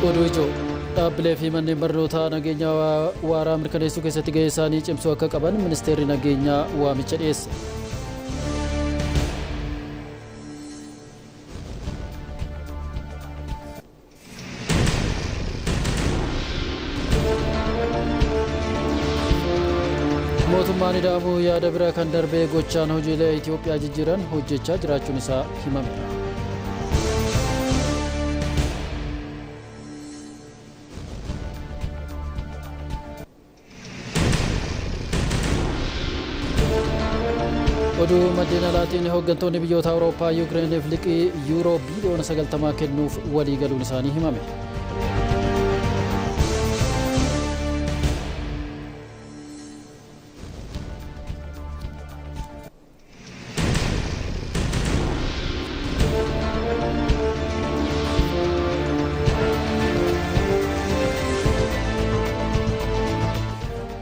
Oduujo dhaabbilee fi manneen barnootaa nageenya waaraa mirkaneessuu keessatti gahee isaanii cimsuu akka qaban ministeerri nageenyaa waamicha dhiyeesse. Mootummaan ida'amuu yaada bira kan darbee gochaan hojiilee Itoophiyaa jijjiiran hojjechaa jiraachuun isaa himame. Oduu maddeen alaatiin hooggantoonni biyyoota Awurooppaa Yukireeniif liqii yuuroo biliyoona 90 kennuuf walii galuun isaanii himame.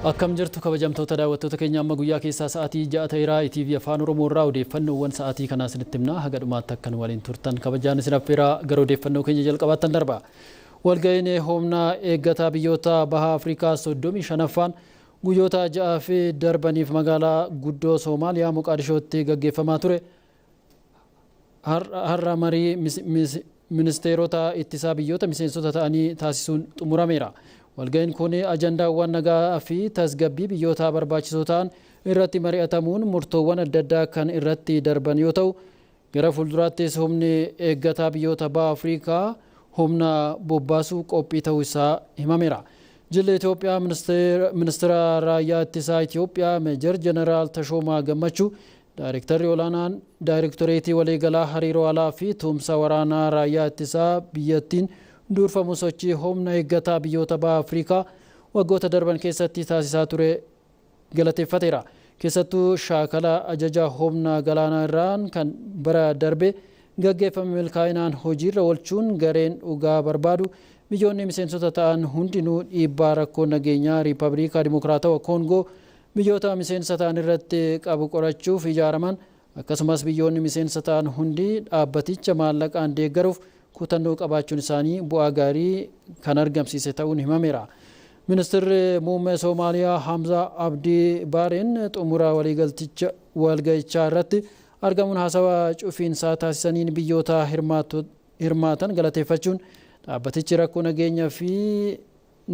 Akkam jirtu kabajamtoota daawwattoota keenya amma guyyaa keessaa sa'aatii 6 ta'eera ITV Afaan Oromoo irraa odeeffannoowwan sa'aatii kanaa isinitti himna haga dhumaatti akkan waliin turtan kabajaan isin affeeraa gara odeeffannoo keenya jalqabaattan darba. Walga'iin humna eeggataa biyyoota baha Afrikaa 35ffaan guyyoota 6 fi darbaniif magaalaa guddoo Soomaaliyaa Moqaadishootti gaggeeffamaa ture. Har'a marii ministeerota ittisaa biyyoota miseensota ta'anii taasisuun xumurameera. Walga'iin kun ajandaawwan nagaa fi tasgabbii biyyoota barbaachisoo ta'an irratti mari'atamuun murtoowwan adda addaa kan irratti darban yoo ta'u gara fuulduraattis humni eeggataa biyyoota baha Afrikaa humna bobbaasuu qophii ta'uu isaa himameera. Jilli Itoophiyaa ministeera raayyaa ittisaa Itoophiyaa Meejar Jeneraal Tashoomaa Gammachuu Daayirektarri olaanaan Daayirektoreetii waliigalaa hariiroo alaa fi tumsa waraanaa raayyaa ittisaa biyyattiin durfamu sochii humna eeggataa biyyoota baha Afrikaa waggoota darban keessatti taasisaa ture galateeffateera. Keessattuu shaakala ajaja humna galaanaa irraan kan bara darbe gaggeeffame milkaa'inaan hojiirra oolchuun gareen dhugaa barbaadu biyyoonni miseensota ta'an hundinuu dhiibbaa rakkoo nageenyaa Riippaabilika Dimokiraatawaa Koongoo biyyoota miseensa ta'an irratti qabu qorachuuf ijaaraman akkasumas biyyoonni miseensa ta'an hundi dhaabbaticha maallaqaan deeggaruuf kutannoo qabaachuun isaanii bu'aa gaarii kan argamsiise ta'uun himameera. Ministeerri muummee Soomaaliyaa Hamza Abdii Baareen xumura walga'ichaa irratti argamuun haasawaa cufiinsaa taasisaniin biyyoota hirmaatan galateeffachuun dhaabbatichi rakkoo nageenyaa fi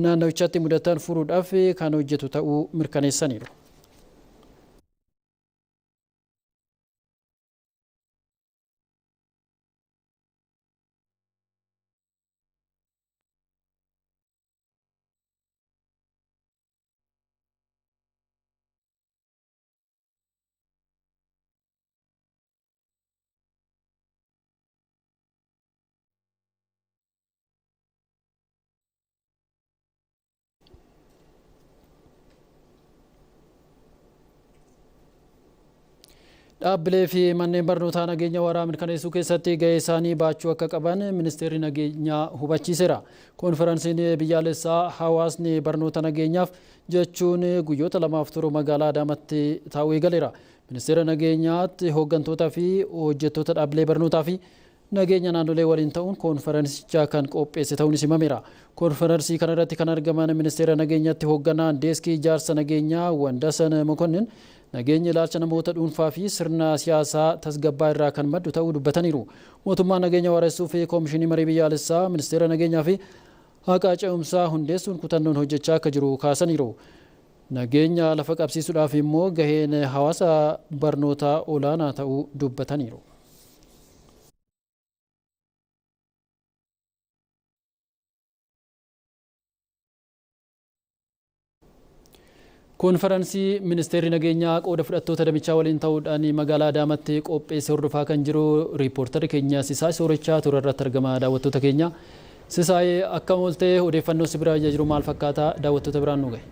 naannowichatti mudatan furuudhaaf kan hojjetu ta'uu mirkaneessaniiru. Dhaabbilee fi manneen barnootaa nageenya waaraa mirkaneessuu keessatti gahee isaanii baachuu akka qaban ministeerri nageenyaa hubachiiseera. Konferansiin biyyaalessaa hawaasni barnoota nageenyaaf jechuun guyyoota 2 turu magaalaa Adaamaatti taa'uu eegaleera. Ministeera nageenyaatti hooggantoota fi hojjettoota dhaabbilee barnootaa fi nageenya naannolee waliin ta'uun konferansicha kan qopheesse ta'uun himameera. Konferansii kana irratti kan argaman ministeera nageenyaatti hoogganaan deeskii ijaarsa nageenyaa Wandasan Mokonnin nageenya ilaalcha namoota dhuunfaa fi sirna siyaasaa tasgabbaa irraa kan maddu ta'uu dubbataniiru. Mootummaan nageenya waaressuu fi koomishinii marii biyyaalessaa ministeera nageenyaa fi haqa ce'umsaa hundeessuun kutannoon hojjechaa akka jiru kaasaniiru. Nageenya lafa qabsiisuudhaaf immoo gaheen hawaasa barnootaa olaanaa ta'uu dubbataniiru. Konferansii ministeerri nageenyaa qooda fudhattoota damichaa waliin ta'uudhaan magaalaa Adaamaatti qopheesse hordofaa kan jiru riippoortarri keenya Sisaay Soorichaa ture irratti argama daawwattoota keenya. Sisaay akkam ooltee odeeffannoo si biraa jiru maal fakkaata daawwattoota biraan nu gahe?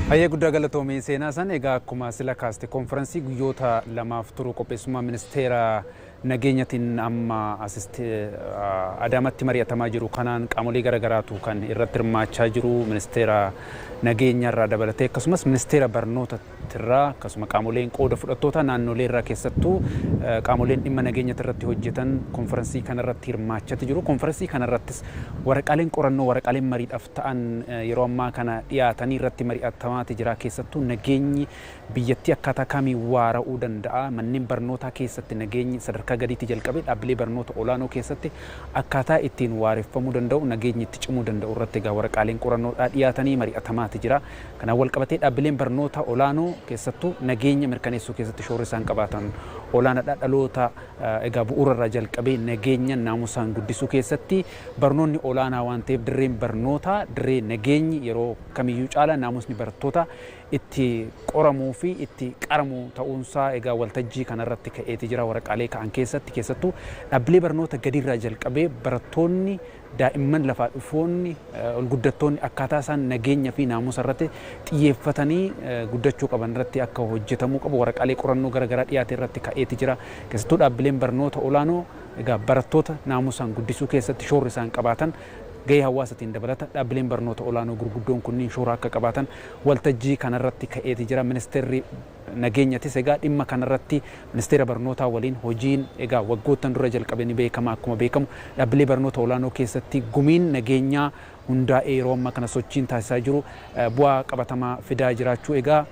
Hayyee guddaa galatoomii seenaa san egaa akkuma sila kaaste konferansii guyyoota 2 turu qopheessummaa ministeera nageenyatiin amma Adaamatti mari'atamaa jiru kanaan qaamolee garaagaraatu kan irratti hirmaachaa jiru ministeera nageenya irraa dabalatee akkasumas ministeera barnoota irraa akkasuma qaamoleen qooda fudhattoota naannolee irraa keessattuu qaamoleen dhimma nageenya irratti hojjetan konferansii kanarratti hirmaachaa jiru. Konferansii kanarrattis waraqaaleen qorannoo waraqaaleen mariidhaaf ta'an yeroo ammaa kana dhiyaatanii irratti mari'atamaa jira. Keessattuu nageenyi biyyattii akkaataa kamiin waara'uu danda'a. Manneen barnootaa keessatti nageenyi sadarkaa gadiitti jalqabee dhaabbilee barnoota olaanoo keessatti akkaataa ittiin waareffamuu danda'u nageenyi itti cimuu danda'u irratti egaa waraqaaleen qorannoodhaa dhiyaatanii mari'atamaa jira. Kanaan wal qabatee dhaabbileen barnoota olaanoo keessattuu nageenya mirkaneessuu keessatti shoora isaan qabaatan olaanaadha. Dhaloota egaa bu'uurarraa jalqabee nageenya naamusaan guddisuu keessatti barnoonni olaanaa waan ta'eef dirreen barnootaa dirree nageenyi yeroo kamiyyuu caala naamusni barattoota itti qoramuu fi itti qaramuu ta'uunsaa egaa waltajjii kanarratti ka'eeti jira. Waraqaalee ka'an keessattuu dhaabbilee barnoota gadiirraa jalqabee barattoonni daa'imman lafaa dhufoonni ol guddattoonni akkaataa isaan nageenya fi naamusa irratti xiyyeeffatanii guddachuu qaban irratti akka hojjetamuu qabu waraqaalee qorannoo garaagaraa dhiyaate irratti ka'eeti jira. Keessattuu dhaabbileen barnoota olaanoo egaa barattoota naamusaan guddisuu keessatti shoorri isaan qabaatan gahee hawaasatiin dabalata dhaabbileen barnoota olaanoo gurguddoon kunniin shoora akka qabaatan waltajjii kanarratti ka'eeti jira. Ministeerri nageenyatis egaa dhimma kanarratti ministeera barnootaa waliin hojiin egaa waggoottan dura jalqabee ni beekama. Akkuma beekamu dhaabbilee barnoota olaanoo keessatti gumiin nageenyaa hundaa'ee yeroo ammaa kana sochiin taasisaa jiru bu'aa qabatamaa fidaa jiraachuu egaa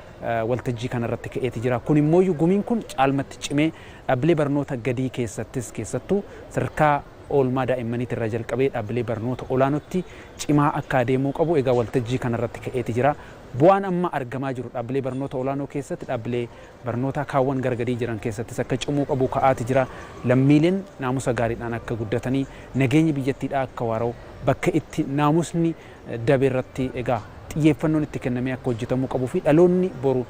waltajjii kanarratti ka'eeti jira. Kun immoo gumiin kun caalmatti cimee dhaabbilee barnoota gadii keessattis keessattuu sadarkaa oolmaa daa'immaniitti irraa jalqabee dhaabbilee barnoota olaanootti cimaa akka adeemuu qabu egaa waltajjii kanarratti ka'eeti jira. Bu'aan amma argamaa jiru dhaabbilee barnoota olaanoo keessatti dhaabbilee barnoota kaawwan gargadii jiran keessattis akka cimuu qabu ka'aati jira. Lammiileen naamusa gaariidhaan akka guddatanii nageenyi biyyattiidhaa akka waara'u bakka itti naamusni dabe irratti egaa xiyyeeffannoon itti kennamee akka hojjetamuu qabuu fi dhaloonni boru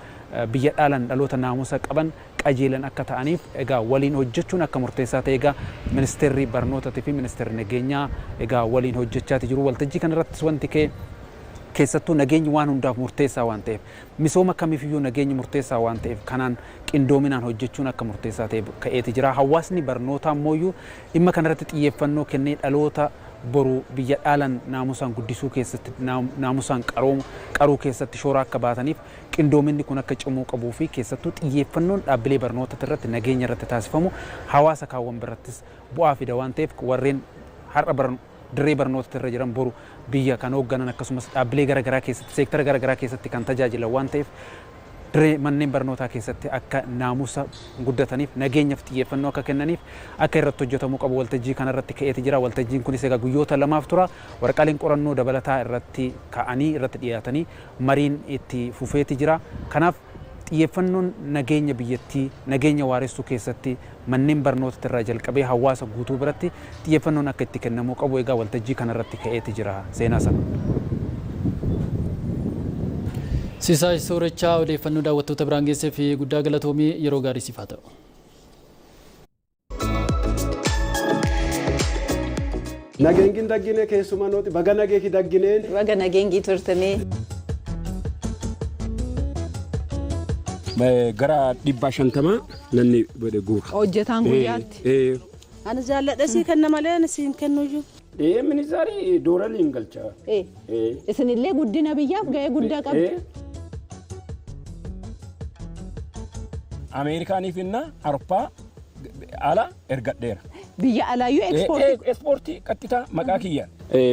biyya dhaalan dhaloota naamusa qaban qajeelan akka ta'aniif egaa waliin hojjechuun akka murteessaa ta'e egaa ministeerri barnootaatii fi ministeerri nageenyaa egaa waliin hojjechaati jiru. Waltajjii kanarrattis wanti keessattuu nageenyi waan hundaaf murteessaa waan ta'eef misooma kamiifiyyuu nageenyi murteessaa waan ta'eef kanaan qindoominaan hojjechuun akka murteessaa ta'e ka'eeti jira. Hawaasni barnootaa immoo dhimma kanarratti xiyyeeffannoo kennee dhaloota boru biyya dhaalan naamusaan guddisuu keessatti naamusaan qaruu keessatti shoora akka baataniif qindoominni kun akka cimuu qabuu fi keessattuu xiyyeeffannoon dhaabbilee barnoota irratti nageenya irratti taasifamu hawaasa kaawwan birattis bu'aa fida waan ta'eef warreen har'a dirree barnoota irra jiran boru biyya kan hoogganan akkasumas dhaabbilee garaagaraa keessatti seektara garaagaraa keessatti kan tajaajilan waan ta'eef dirree manneen barnootaa keessatti akka naamusa guddataniif nageenyaaf xiyyeeffannoo akka kennaniif akka irratti hojjetamuu qabu waltajjii kanarratti ka'eeti jira. Waltajjiin kunis egaa guyyoota lamaaf tura. Waraqaaleen qorannoo dabalataa irratti ka'anii irratti dhiyaatanii mariin itti fufeeti jira. Kanaaf xiyyeeffannoon nageenya biyyattii nageenya waaressuu keessatti manneen barnoota irraa jalqabee hawaasa guutuu biratti xiyyeeffannoon akka itti kennamuu qabu egaa waltajjii kanarratti ka'eeti jira. Seenaa sana. Siisaa Soorachaa odeeffannoo daawwattoota biraan geesseef guddaa galatoomii yeroo gaarii siif haa ta'u. Nageengi daggine keessumaa nooti baga nageeki daggineen. Baga nageengi turtanii. Gara 150 nanni bode guura. Hojjetaan guyyaatti. Ani jaalladha sii kenna malee ani siin kennuyyuu. Ministeerri dooraliin galchaa. Isinillee guddina biyyaaf gahee guddaa qabdu. Ameerikaanii fi Awurooppaa ala ergadheera. Biyya alaayyuu ekspoortii. Ekspoortii qaxxitaa maqaa kiyyaan.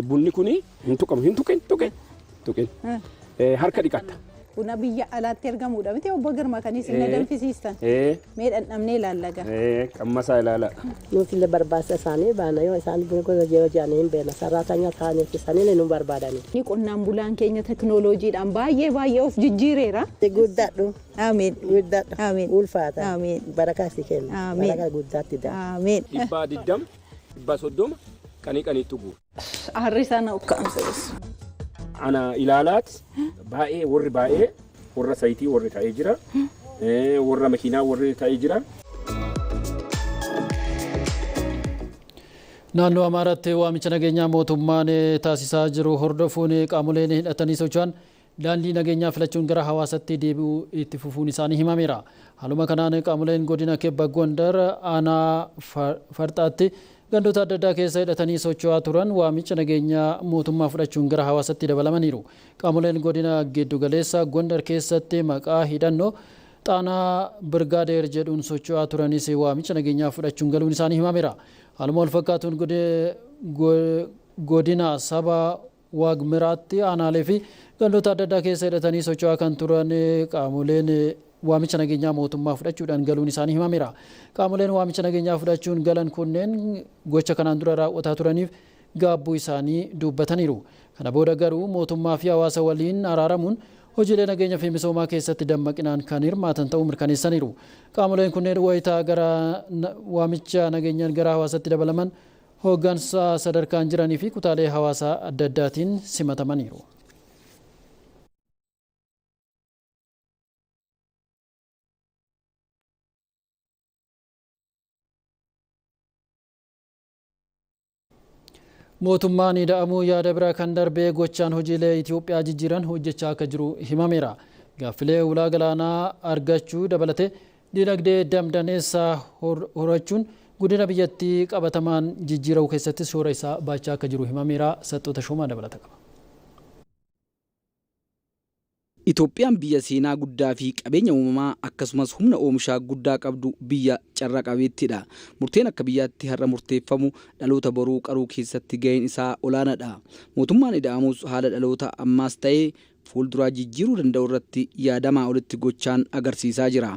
Bunni kuni hin tuqamu hin tuqin. Harka dhiqatta. Buna biyya alaatti ergamuudha miti obbo Girmaa kan isin danfisiistan. Mee dhandhamnee ilaallaga. Qammasaa ilaala. Nuti illee barbaasa isaanii baana yoo isaan buna gosa jiran hin beekna sararaatanya ta'aniif isaanii nu barbaadani. Ni qonnaan bulaan keenya teknooloojiidhaan baay'ee of jijjiireera. Guddaadhu. Amiin. Guddaadhu. Amiin. Ulfaata. Amiin. Barakaa si kenna. Amiin. Barakaa guddaatti daa. Amiin. 120 130 qaniitu guura. Harri sana ukkaamsas. Ana ilaalaat baay'ee warra sayitii warri ta'ee jira. Warra makiinaa warri ta'ee jira. Naannoo Amaaraatti waamicha nageenyaa mootummaan taasisaa jiru hordofuun qaamoleen hidhatanii socho'an daandii nageenyaa filachuun gara hawaasatti deebi'uu itti fufuun isaanii himameera. Haaluma kanaan qaamoleen godina Kibba Gondar aanaa Farxaatti gandoota adda addaa keessa hidhatanii socho'aa turan waamicha nageenyaa mootummaa fudhachuun gara hawaasatti dabalamaniiru. Qaamoleen godina Giddu Galeessa Gondar keessatti maqaa hidhannoo Xaanaa Birgaadeer jedhuun socho'aa turanis waamicha nageenyaa fudhachuun galuun isaanii himameera. Haaluma wal fakkaatuun godina saba Waagmiraatti aanaalee fi gandoota adda addaa keessa hidhatanii socho'aa kan turan qaamoleen waamicha nageenyaa mootummaa fudhachuudhaan galuun isaanii himameera. Qaamoleen waamicha nageenyaa fudhachuun galan kunneen gocha kanaan dura raawwataa turaniif gaabbuu isaanii dubbataniiru. Kana booda garuu mootummaa fi hawaasa waliin araaramuun hojiilee nageenya fi misoomaa keessatti dammaqinaan kan hirmaatan ta'uu mirkaneessaniiru. Qaamoleen kunneen wayitaa gara waamicha nageenyaan gara hawaasatti dabalaman hooggansa sadarkaan jiranii fi kutaalee hawaasaa adda addaatiin simatamaniiru. Mootummaan ida'amuu yaada biraa kan darbee gochaan hojiilee Itoophiyaa jijjiiran hojjechaa akka jiru himameera. Gaaffilee ulaa galaanaa argachuu dabalatee dinagdee damdaneessaa horachuun guddina biyyattii qabatamaan jijjiiruu keessatti shoora isaa baachaa akka jiru himameera. Saxoota Shoomaa dabalata qaba. Itoophiyaan biyya seenaa guddaa fi qabeenya uumamaa akkasumas humna oomishaa guddaa qabdu biyya carraa qabeettiidha. Murteen akka biyyaatti har'a murteeffamu dhaloota boruu qaruu keessatti gaheen isaa olaanaadha. Mootummaan ida'amus haala dhaloota ammaas ta'ee fuulduraa jijjiiruu danda'u irratti yaadamaa olitti gochaan agarsiisaa jira.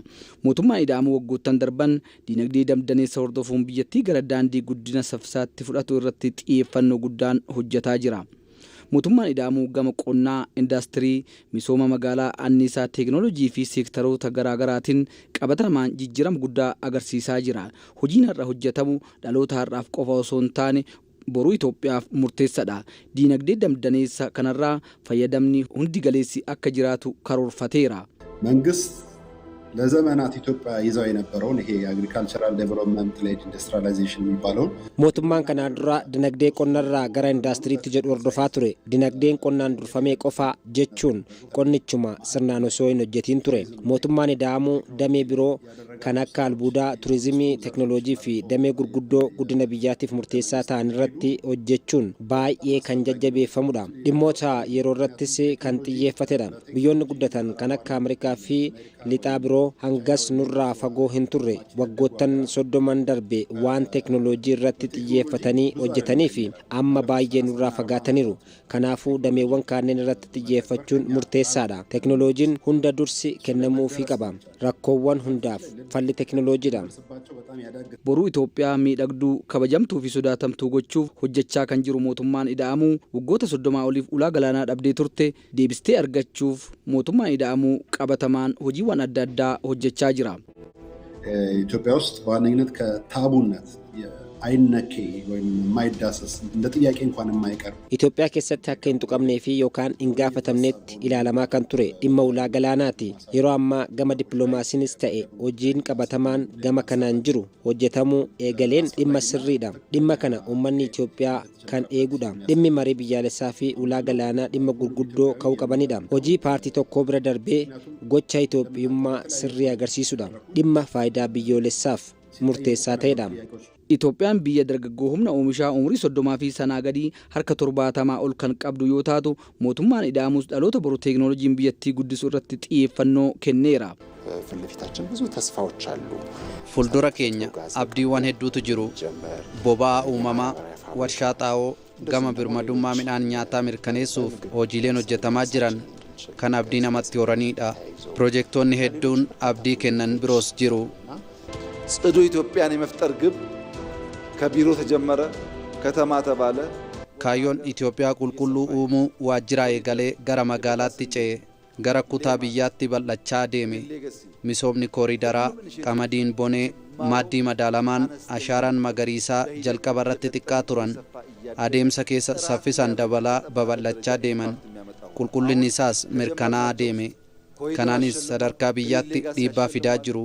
Mootummaan ida'amuu waggoottan darban dinagdee damdaneessa hordofuun biyyattii gara daandii guddina saffisaatti fudhatu irratti xiyyeeffannoo guddaan hojjetaa jira. Mootummaan ida'amuu gama qonnaa, indaastirii, misooma magaalaa, anniisaa, teekinooloojii fi seektaroota garaagaraatiin qabatamaan jijjiirama guddaa agarsiisaa jira. Hojiin har'a hojjetamu dhaloota har'aaf qofa osoo hin taane boruu Itoophiyaaf murteessaadha. Dinagdee damdaneessa kanarraa fayyadamni hundi galeessi akka jiraatu karoorfateera. መንግስት ለዘመናት ኢትዮጵያ ይዛው የነበረውን ይሄ የአግሪካልቸራል ዴቨሎፕመንት ሌድ ኢንዱስትሪያላይዜሽን የሚባለው mootummaan kanaan dura dinagdee qonnarraa gara indaastiriitti jedhu hordofaa ture. Dinagdeen qonnaan durfamee qofaa jechuun qonnichuma sirnaan osoo hin hojjetiin ture. Mootummaan ida'amuu damee biroo kan akka albuudaa, turizimii, teeknooloojii fi damee gurguddoo guddina biyyaatiif murteessaa ta'an irratti hojjechuun baay'ee kan jajjabeeffamudha. Dhimmoota yeroo irrattis kan xiyyeeffatedha. Biyyoonni guddatan kan akka Ameerikaa fi lixaa biroo hangas nurraa fagoo hin turre waggoottan 30 darbe waan teeknooloojii irratti xiyyeeffatanii hojjetanii fi amma baay'ee nurraa fagaataniiru. Kanaafuu dameewwan kanneen irratti xiyyeeffachuun murteessaadha. Teeknooloojiin hunda dursi kennamuufii qaba. Rakkoowwan hundaaf falli teeknooloojiidha. Boruu Itoophiyaa miidhagduu kabajamtuu fi sodaatamtuu gochuuf hojjechaa kan jiru mootummaan ida'amuu waggoota 30 oliif ulaa galaanaa dhabdee turte deebistee argachuuf mootummaan ida'amuu qabatamaan hojiiwwan adda addaa hojjechaa jira. ኢትዮጵያ ውስጥ በዋነኝነት ከታቡነት አይነኬ ወይም የማይዳሰስ እንደ ጥያቄ እንኳን የማይቀር ኢትዮጵያ keessatti akka hin tuqamnee fi yookaan hin gaafatamnetti ilaalamaa kan ture dhimma ulaa galaanaati. Yeroo ammaa gama dippiloomaasiinis ta'e hojiin qabatamaan gama kanaan jiru hojjetamuu eegaleen dhimma sirriidha. Dhimma kana uummanni Itoophiyaa kan eegudha. Dhimmi marii biyyaalessaa fi ulaa galaanaa dhimma gurguddoo ka'uu qabanidha. Hojii paartii tokkoo bira darbee gocha Itoophiyummaa sirrii agarsiisudha. Dhimma faayidaa biyyoolessaaf murteessaa ta'edha. Itoophiyaan biyya dargaggoo humna oomishaa umurii 30 fi sanaa gadii harka 70 ol kan qabdu yoo taatu mootummaan ida'amus dhaloota boru teeknooloojiin biyyattii guddisuu irratti xiyyeeffannoo kenneera. ፊትለፊታችን ብዙ ተስፋዎች አሉ። fuuldura keenya abdiiwwan hedduutu jiru. Boba'aa uumamaa, warshaa xaa'oo, gama birmadummaa midhaan nyaataa mirkaneessuuf hojiileen hojjetamaa jiran kan abdii namatti horanidha. Piroojeektoonni hedduun abdii kennan biroos jiru. ጽዱ ኢትዮጵያን የመፍጠር ግብ ከቢሮ ተጀመረ፣ ከተማ ተባለ። kaayyoon Itoophiyaa qulqulluu uumuu waajjira eegalee gara magaalaatti ce'e, gara kutaa biyyaatti bal'achaa deeme. Misoomni kooriidaraa, qamadiin bonee, maaddii madaalamaan, ashaaraan magariisaa jalqaba irratti xiqqaa turan adeemsa keessa saffisaan dabalaa babal'achaa deeman. Qulqullinni isaas mirkanaa'aa deeme. Kanaanis sadarkaa biyyaatti dhiibbaa fidaa jiru.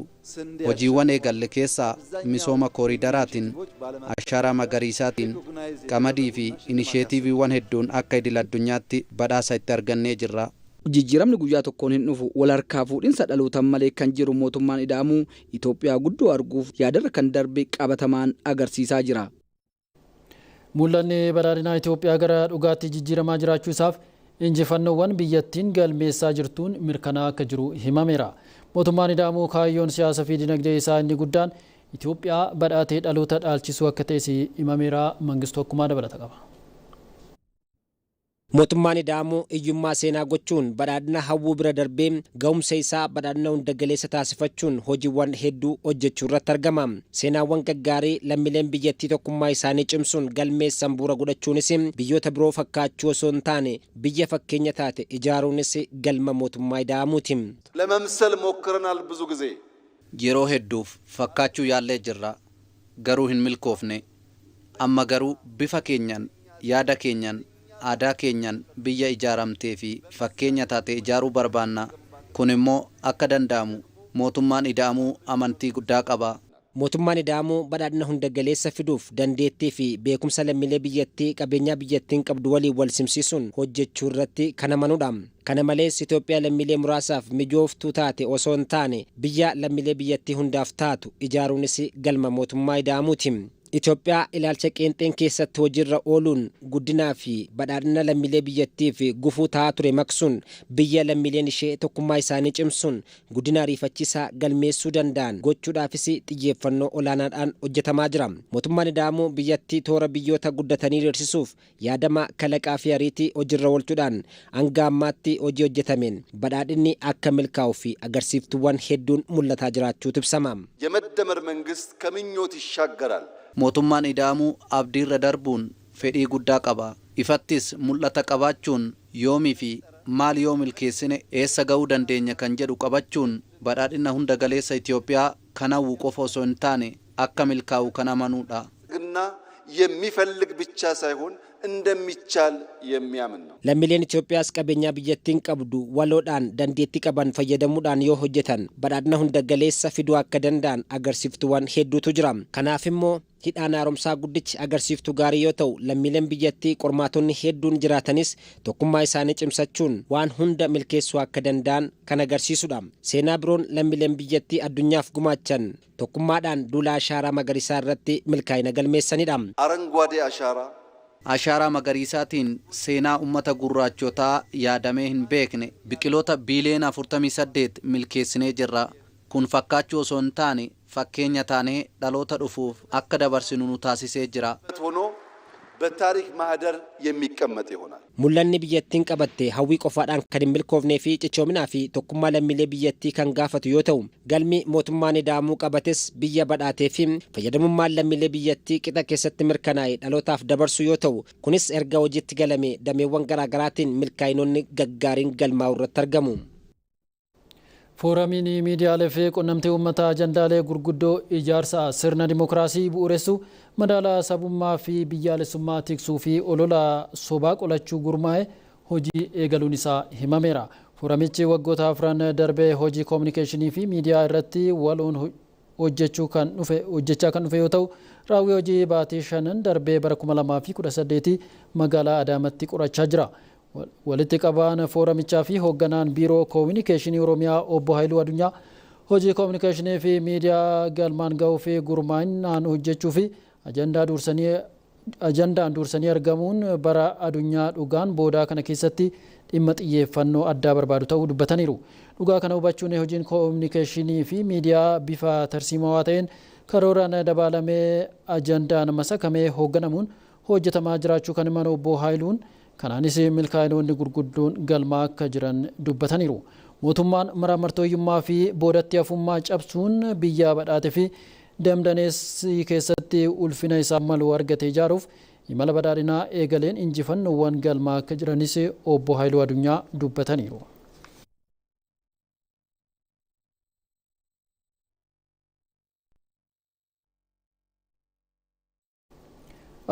Hojiiwwan eegalle keessaa misooma kooriidaraatiin, ashaaraa magariisaatiin, qamadii fi inisheetiiviiwwan hedduun akka idil addunyaatti badhaasa itti argannee jirra. jijjiiramni guyyaa tokkoon hin dhufu wal harkaa fuudhinsa dhalootan malee kan jiru mootummaan ida'amuu Itoophiyaa guddoo arguuf yaadarra kan darbe qabatamaan agarsiisaa jira. Mul'anni badhaadhinaa Itoophiyaa gara dhugaatti jijjiiramaa jiraachuu isaaf injifannoowwan biyyattiin galmeessaa jirtuun mirkanaa akka jiru himameera. Mootummaan ida'amuu kaayyoon siyaasa fi dinagdee isaa inni guddaan Itoophiyaa badhaatee dhaloota dhaalchisuu akka ta'es himameera. Mangistuu Akkumaa dabalata qaba. Mootummaan ida'amuu iyyummaa seenaa gochuun badhaadhina hawwuu bira darbee ga'umsa isaa badhaadhina hunda galeessa taasifachuun hojiiwwan hedduu hojjechuu irratti argama. Seenaawwan gaggaarii lammiileen biyyattii tokkummaa isaanii cimsuun galmeessan bu'uura godhachuunis biyyoota biroo fakkaachuu osoo hin taane biyya fakkeenya taate ijaaruunis galma mootummaa ida'amuuti. ለመምሰል ሞክረናል ብዙ ጊዜ yeroo hedduuf fakkaachuu yaallee jirra garuu hin milkoofne amma garuu bifa keenyan yaada keenyan aadaa keenyan biyya ijaaramtee fi fakkeenya taate ijaaruu barbaanna kun immoo akka danda'amu mootummaan ida'amuu amantii guddaa qaba. Mootummaan ida'amuu badhaadhina hunda galeessa fiduuf dandeettii fi beekumsa lammiilee biyyattii qabeenyaa biyyattiin qabdu waliin wal simsiisuun hojjechuu irratti kan amanudha. Kana malees Itoophiyaa lammiilee muraasaaf mijooftuu taate osoo hin taane biyya lammiilee biyyattii hundaaf taatu ijaaruunis galma mootummaa ida'amuuti. Itoophiyaa ilaalcha qeenxeen keessatti hojiirra ooluun guddinaa fi badhaadhina lammiilee biyyattiif gufuu ta'aa ture maqsuun biyya lammiileen ishee tokkummaa isaanii cimsuun guddina ariifachiisaa galmeessuu danda'an gochuudhaafis xiyyeeffannoo olaanaadhaan hojjetamaa jira. Mootummaan ida'amuu biyyattii toora biyyoota guddatanii diriirsisuuf yaadama kalaqaa fi ariitii hojiirra oolchuudhaan hanga ammaatti hojii hojjetameen badhaadhinni akka milkaa'uu fi agarsiiftuuwwan hedduun mul'ataa jiraachuutu ibsama. የመደመር መንግስት ከምኞት ይሻገራል mootummaan ida'amuu abdiirra darbuun fedhii guddaa qaba. Ifattis mul'ata qabaachuun yoomii fi maal yoo milkeessine eessa ga'uu dandeenya kan jedhu qabachuun badhaadhina hunda galeessa Itoophiyaa kan hawwu qofa osoo hin taane akka milkaa'u kan amanuudha. ግና የሚፈልግ ብቻ ሳይሆን እንደሚቻል የሚያምን ነው። lammiileen Itoophiyaas qabeenyaa biyyattiin qabdu waloodhaan dandeettii qaban fayyadamuudhaan yoo hojjetan badhaadhina hunda galeessa fiduu akka danda'an agarsiiftuuwwan hedduutu jira. Kanaaf immoo hidhaan haaromsaa guddichi agarsiiftuu gaarii yoo ta'u lammiileen biyyattii qormaatonni hedduun jiraatanis tokkummaa isaanii cimsachuun waan hunda milkeessuu akka danda'an kan agarsiisudha. Seenaa biroon lammiileen biyyattii addunyaaf gumaachan tokkummaadhaan duula ashaaraa magariisaa irratti milkaa'ina galmeessanidha. አረንጓዴ አሻራ ashaaraa magariisaatiin seenaa ummata gurraachotaa yaadamee hin beekne biqiloota biiliyoona 48 milkeessinee jirra. kun fakkaachuu osoo hin taane fakkeenya taanee dhaloota dhufuuf akka dabarsinu nu taasisee jira. ሆኖ በታሪክ ማህደር የሚቀመጥ ይሆናል። Mul'anni biyyattiin qabatte hawwii qofaadhaan kan hin milkoofnee fi cichoominaa fi tokkummaa lammiilee biyyattii kan gaafatu yoo ta'u galmi mootummaan ida'amuu qabates biyya badhaatee fi fayyadamummaan lammiilee biyyattii qixa keessatti mirkanaa'e dhalootaaf dabarsu yoo ta'u kunis erga hojiitti galame dameewwan garaagaraatiin milkaa'inoonni gaggaariin galmaa'u irratti argamu. Fooramiin miidiyaalee fi quunnamtii uummataa ajandaalee gurguddoo ijaarsa sirna dimookiraasii bu'uureessuu madaalaa sabummaa fi biyyaalessummaa tiksuu fi olola sobaa qolachuu gurmaa'e hojii eegaluun isaa himameera. Fooramichi waggoota afran darbee hojii koominikeeshinii fi miidiyaa irratti waloon hojjechaa kan dhufe yoo ta'u raawwii hojii baatii 5 darbee bara 2018 magaalaa Adaamaatti qorachaa jira. Walitti qabaan fooramichaa fi hoogganaan biiroo koominikeeshinii Oromiyaa obbo Haayiluu Adunyaa hojii koominikeeshinii fi miidiyaa galmaan ga'uu fi gurmaa'inaan hojjechuu fi ajandaan dursanii argamuun bara adunyaa dhugaan boodaa kana keessatti dhimma xiyyeeffannoo addaa barbaadu ta'uu dubbataniiru. Dhugaa kana hubachuun hojiin koominikeeshinii fi miidiyaa bifa tarsiimawaa ta'een karooraan dabalamee ajandaan masakamee hoogganamuun hojjetamaa jiraachuu kan himan obbo Haayiluun kanaanis milkaa'inoonni gurguddoon galmaa akka jiran dubbataniiru. Mootummaan maraamartooyyummaa fi boodatti hafummaa cabsuun biyya badhaate fi damdaneessii keessatti ulfina isaa malu argate ijaaruuf imala badhaadhinaa eegaleen injifannoowwan galmaa akka jiranis obbo Haayiluu Adunyaa dubbataniiru.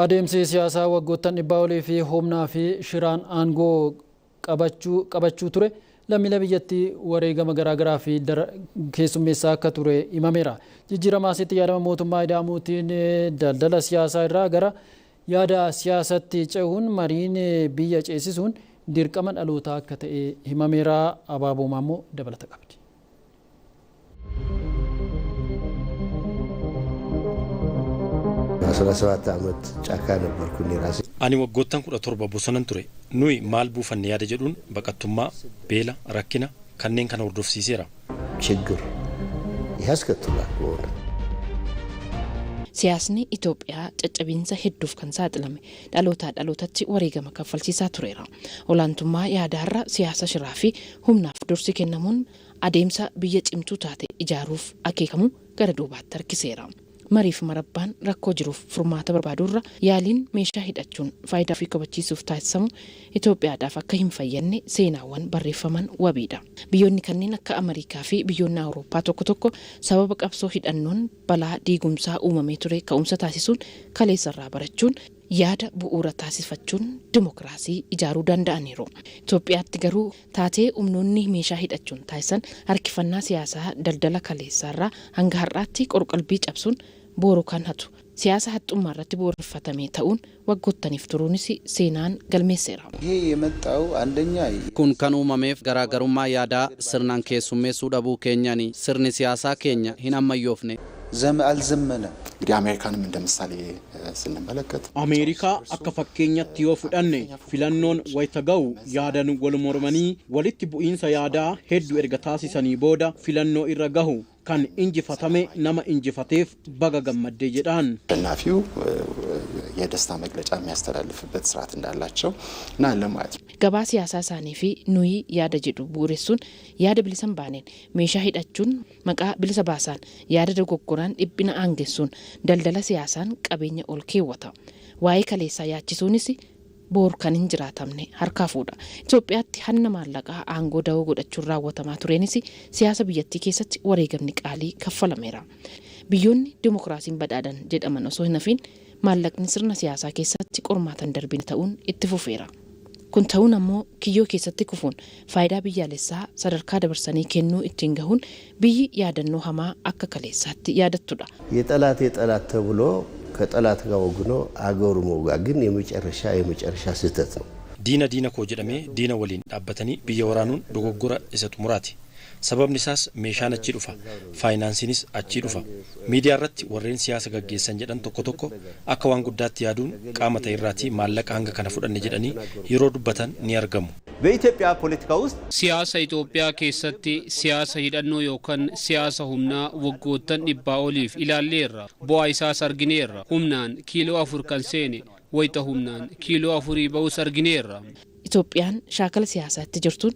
Adeemsi siyaasaa waggoottan dhibbaa olii fi humnaa fi shiraan aangoo qabachuu ture lammiilee biyyattii wareegama garaagaraa fi keessummeessaa akka ture himameera. Jijjiirama asitti yaadama mootummaa ida'amuutiin daldala siyaasaa irraa gara yaada siyaasatti ce'uun mariin biyya ceesisuun dirqama dhalootaa akka ta'e himameera. Abaaboo Maammoo dabalata qabdi. Ani waggoottan 17 bosonan ture. Nuyi maal buufanne yaada jedhuun baqattummaa, beela, rakkina kanneen kana hordofsiiseera. ችግር ያስከትላል በሆነ Siyaasni Itoophiyaa caccabiinsa hedduuf kan saaxilame dhalootatti wareegama kaffalchiisaa tureera. Olaantummaa yaadaarra siyaasa shiraa fi humnaaf dursi kennamuun adeemsa biyya cimtuu taate ijaaruuf akeekamu gara duubaatti harkiseera. Mariif marabbaan rakkoo jiruuf furmaata barbaadurra yaaliin meeshaa hidhachuun faayidaa fi kabachiisuuf taasisamu Itoophiyaadhaaf akka hin fayyadne seenaawwan barreeffaman wabiidha. Biyyoonni kanneen akka Ameerikaa fi biyyoonni Awurooppaa tokko sababa qabsoo hidhannoon balaa diigumsaa uumamee ture ka'umsa taasisuun kaleessarraa barachuun yaada bu'uura taasifachuun dimokiraasii ijaaruu danda'aniiru. Itoophiyaatti garuu taatee humnoonni meeshaa hidhachuun taasisan harkifannaa siyaasaa daldala kaleessaarraa hanga har'aatti qorqalbii cabsuun boru kan hatu siyaasa haxxummaa irratti bu'uureffatame ta'uun waggottaniif turuunis seenaan galmeesseera. ይሄ የመጣው አንደኛ kun kan uumameef garaagarummaa yaadaa sirnaan keessummeessuu dhabuu keenyani sirni siyaasaa keenya hin ammayyoofne አልዘመነ እንግዲህ አሜሪካንም እንደምሳሌ ስንመለከት አሜሪካ akka fakkeenyatti yoo fudhanne filannoon wayita ga'u yaadan wal mormanii walitti bu'iinsa yaadaa hedduu erga taasisanii booda filannoo irra gahu kan injifatame nama injifateef baga gammadde jedhaan ናፊው የደስታ መግለጫ የሚያስተላልፍበት ስርዓት እንዳላቸው እና ለማለት gabaa siyaasaa isaanii fi nuyi yaada jedhu bu'uuressuun yaada bilisan baaneen meeshaa hidhachuun maqaa bilisa baasaan yaada dogoggoraan dhiphina aangessuun daldala siyaasaan qabeenya ol keewwata. Waa'ee kaleessaa yaachisuunis boor kan hin jiraatamne harkaa fuudha. Itoophiyaatti hanna maallaqaa aangoo da'oo godhachuun raawwatamaa tureenis siyaasa biyyattii keessatti wareegamni qaalii kaffalameera. Biyyoonni dimokiraasiin badhaadhan jedhaman osoo hin hafiin maallaqni sirna siyaasaa keessatti qormaatan darbin ta'uun itti fufeera. Kun ta'uun ammoo kiyyoo keessatti kufuun faayidaa biyyaalessaa sadarkaa dabarsanii kennuu ittiin gahuun biyyi yaadannoo hamaa akka kaleessaatti yaadattudha. የጠላት ተብሎ ከጠላት ጋር ወግኖ አገሩ መውጋት ግን የመጨረሻ ስህተት ነው። diina koo jedhamee diina waliin dhaabbatanii biyya waraanuun dogoggora isa xumuraati. Sababni isaas meeshaan achi dhufa, faayinaansiinis achi dhufa. Miidiyaa irratti warreen siyaasa gaggeessan jedhan tokko akka waan guddaatti yaaduun qaama ta'e irraatii maallaqa hanga kana fudhanne jedhanii yeroo dubbatan ni argamu. በኢትዮጵያ ፖለቲካ ውስጥ siyaasa Itoophiyaa keessatti siyaasa hidhannoo yookaan siyaasa humnaa waggoottan dhibbaa oliif ilaalleerra. Bu'aa isaas argineerra. Humnaan kiiloo 4 kan seene wayita humnaan kiiloo 4 ba'us argineerra. Itoophiyaan shaakala siyaasaatti jirtuun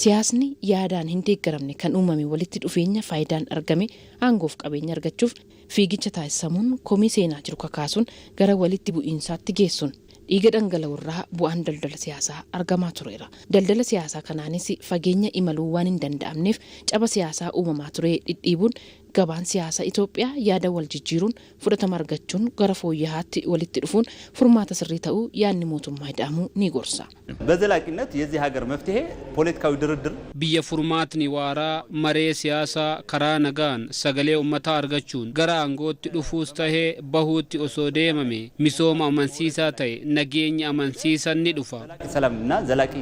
siyaasni yaadaan hin deeggaramne kan uumame walitti dhufeenya faayidaan argame aangoof qabeenya argachuuf fiigicha taasisamuun komii seenaa jiru kakaasuun gara walitti bu'iinsaatti geessuun dhiiga dhangala'urraa bu'aan daldala siyaasaa argamaa tureera. Daldala siyaasaa kanaanis fageenya imaluu waan hin danda'amneef caba siyaasaa uumamaa ture dhidhiibuun gabaan siyaasaa Itoophiyaa yaada wal jijjiiruun fudhatama argachuun gara fooyya'aatti walitti dhufuun furmaata sirrii ta'uu yaadni mootummaa hidhaamuu ni gorsa. በዘላቂነት የዚህ ሀገር መፍትሄ ፖለቲካዊ ድርድር biyya furmaatni waaraa maree siyaasaa karaa nagaan sagalee uummataa argachuun gara aangootti dhufuus tahee bahuutti osoo deemame misooma amansiisaa ta'e nageenya amansiisan ni dhufa. ሰላምና ዘላቂ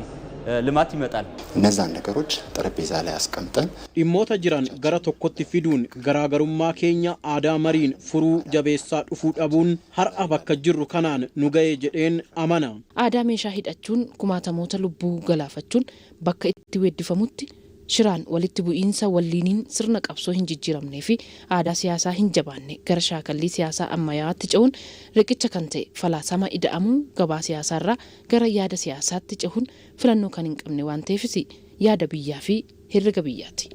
ልማት ይመጣል። እነዛን ነገሮች ጠረጴዛ ላይ አስቀምጠን dhimmoota jiran gara tokkotti fiduun garaagarummaa keenya aadaa mariin furuu jabeessaa dhufuu dhabuun har'a bakka jirru kanaan nu ga'ee jedheen amana. Aadaa meeshaa hidhachuun kumaatamoota lubbuu galaafachuun bakka itti weeddifamutti shiraan walitti bu'iinsa walliiniin sirna qabsoo hin jijjiiramnee fi aadaa siyaasaa hin jabaanne gara shaakallii siyaasaa ammayyaatti ce'uun riqicha kan ta'e falaasama ida'amuu gabaa siyaasaarraa gara yaada siyaasaatti ce'uun filannoo kan hin qabne waan ta'eefis yaada biyyaa fi herrega biyyaati.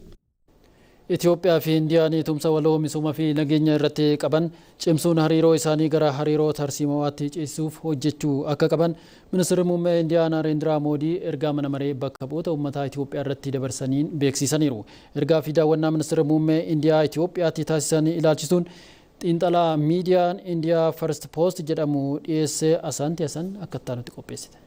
Itoophiyaa fi Indiyaan tumsa waloo misooma fi nageenya irratti qaban cimsuun hariiroo isaanii gara hariiroo tarsiimawaatti ceesisuuf hojjechuu akka qaban ministeerri muummee Indiyaa Nareendra Moodii ergaa mana maree bakka bu'oota uummataa Itoophiyaa irratti dabarsaniin beeksisaniiru. Ergaa fi daawwannaa ministeerri muummee Indiyaa Itoophiyaatti taasisan ilaalchisuun xiinxalaa miidiyaan Indiyaa First Post jedhamu dhiyeessee Asaanti Asan akka itti qopheessite.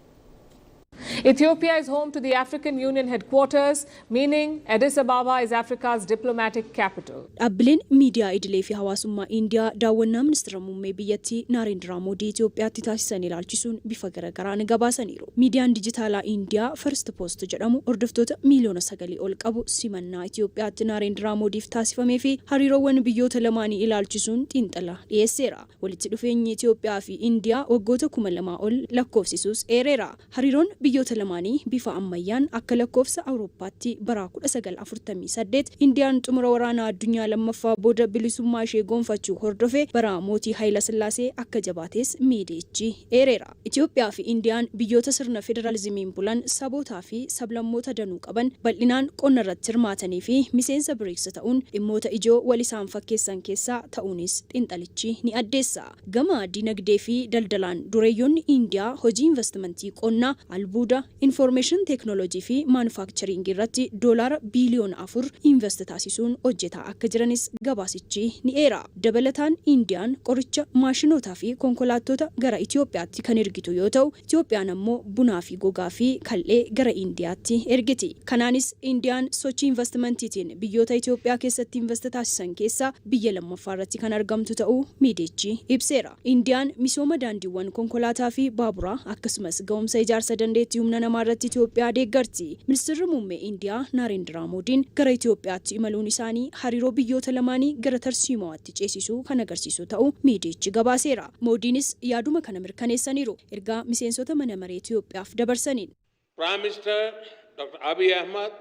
Ethiopia is home to the African Union headquarters, meaning Addis Ababa is Africa's diplomatic capital. Dhaabbileen miidiyaa idilee fi hawaasummaa Indiyaa daawwannaa ministeera muummee biyyattii Naarendraa Moodii Itoophiyaatti taasisan ilaalchisuun bifa garaagaraan gabaasaniiru. Miidiyaan dijitaalaa Indiyaa First Post jedhamu hordoftoota miliyoona 9 ol qabu simannaa Itoophiyaatti Naarendraa Moodiif taasifamee fi hariiroowwan biyyoota lamaanii ilaalchisuun xiinxala dhiyeesseera. Walitti dhufeenyi Itoophiyaa fi Indiyaa waggoota 2000 ol lakkoofsisuus eereera. Hariiroon biyyoota lamaanii bifa ammayyaan akka lakkoofsa Awurooppaatti bara 1948 Indiyaan xumura waraanaa addunyaa lammaffaa booda bilisummaa ishee gonfachuu hordofee bara mootii Haayila Sillaasee akka jabaates miidiyichi eereera. Itoophiyaa fi Indiyaan biyyoota sirna federaalizimiin bulan sabootaa fi sablammoota danuu qaban bal'inaan qonna irratti hirmaatanii fi miseensa BRICS ta'uun dhimmoota ijoo wal isaan fakkeessan keessaa ta'uunis xiinxalichi ni addeessa. Gama dinagdee fi daldalaan dureeyyoonni Indiyaa hojii investimentii qonnaa albuuda information technology fi manufacturing irratti doolaara biliyoona 4 invest taasisuun hojjetaa akka jiranis gabaasichi ni eera. Dabalataan Indiyaan qoricha maashinootaa fi konkolaattota gara Itoophiyaatti kan ergitu yoo ta'u Itoophiyaan ammoo bunaa fi gogaa fi kal'ee gara Indiyaatti ergiti. Kanaanis Indiyaan sochii investimentiitiin biyyoota Itoophiyaa keessatti invest taasisan keessaa biyya lammaffaa irratti kan argamtu ta'uu miidiyichi ibseera. Indiyaan misooma daandiiwwan konkolaataa fi baaburaa akkasumas ga'umsa ijaarsa dandeettii humna namaa irratti Itoophiyaa deeggarti. Ministeerri muummee Indiyaa Naarendraa Moodiin gara Itoophiyaatti imaluun isaanii hariiroo biyyoota lamaanii gara tarsiimaatti ceesisuu kan agarsiisu ta'uu miidiyichi gabaaseera. Moodiinis yaaduma kana mirkaneessaniiru ergaa miseensota mana maree Itoophiyaaf dabarsaniin. Prime Minister Dr. Abiy Ahmed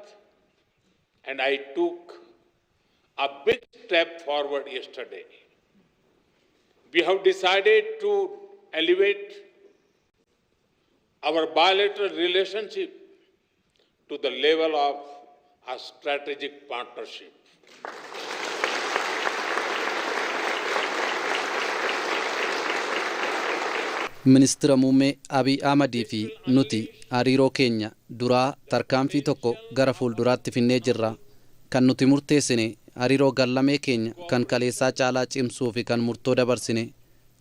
and I took a big step forward yesterday. We have decided to elevate our bilateral relationship to the level of a strategic partnership. Ministeera muummee Abiy Ahmedii fi nuti hariiroo keenya duraa tarkaanfii tokko gara fuulduraatti finnee jirra. Kan nuti murteessine hariiroo gallamee keenya kan kaleessaa caalaa cimsuu fi kan murtoo dabarsine.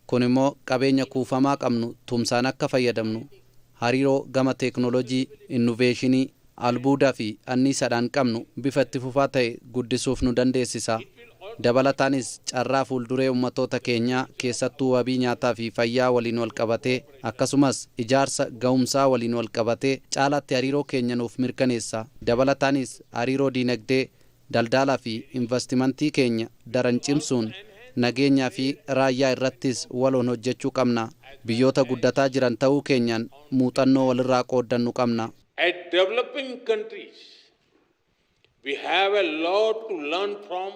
Kun immoo qabeenya kuufamaa qabnu tumsaan akka fayyadamnu. Hariiroo gama teeknooloojii, innoveeshinii, albuudaa fi anniisaadhaan qabnu bifa itti fufaa ta'e guddisuuf nu dandeessisa. Dabalataanis carraa fuulduree ummatoota keenyaa keessattuu wabii nyaataa fi fayyaa waliin wal qabatee akkasumas ijaarsa ga'umsaa waliin wal qabatee caalaatti hariiroo keenya nuuf mirkaneessa. Dabalataanis hariiroo diinagdee, daldalaa fi investimentii keenya daran cimsuun nageenyaa fi raayyaa irrattis waloon hojjechuu qabna. Biyyoota guddataa jiran ta'uu keenyaan muuxannoo walirraa qooddannu qabna. As developing countries, we have a lot to learn from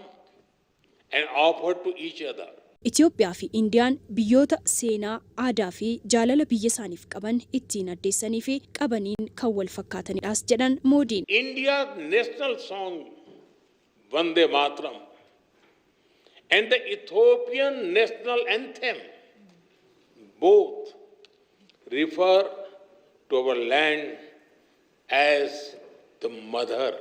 and offer to each other. Itoophiyaa fi Indiyaan biyyoota seenaa, aadaa fi jaalala biyya isaaniif qaban ittiin addeessanii fi qabaniin kan wal fakkaatanidhaas jedhan Moodiin. India's national song Vande Mataram and the Ethiopian national anthem both refer to our land as the mother.